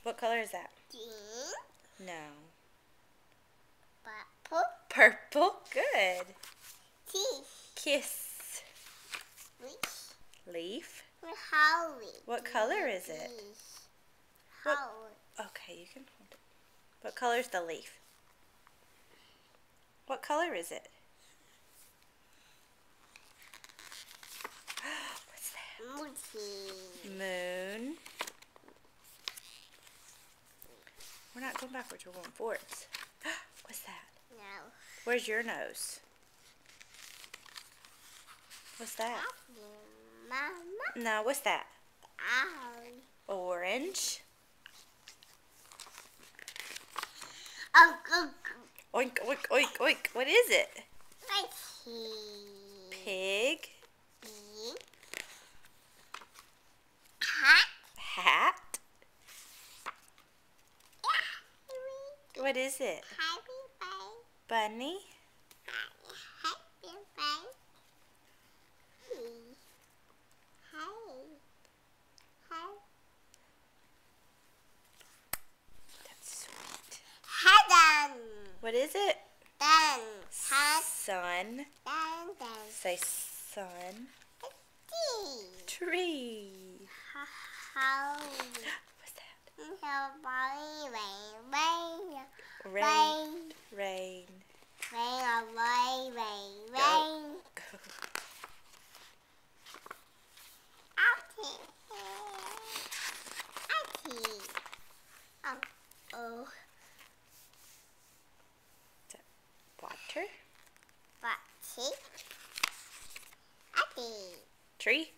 What color is that? Green. No. Purple. Purple. Good. Teeth. Kiss. Leaf. Leaf. Holly. What color is it? What? Holly. Okay, you can hold it. What color is the leaf? What color is it? What's that? Moon. We're not going backwards, we're going forwards. What's that? No. Where's your nose? What's that? Mama. No, what's that? Eye. Orange. Oink, oink, oink, oink. What is it? Pig. Hat. Hat. What is it? Bunny. That's sweet. What is it? Sun. Say sun. Tree. What's that? Rain. Rain. Go. Go. Water. Tree.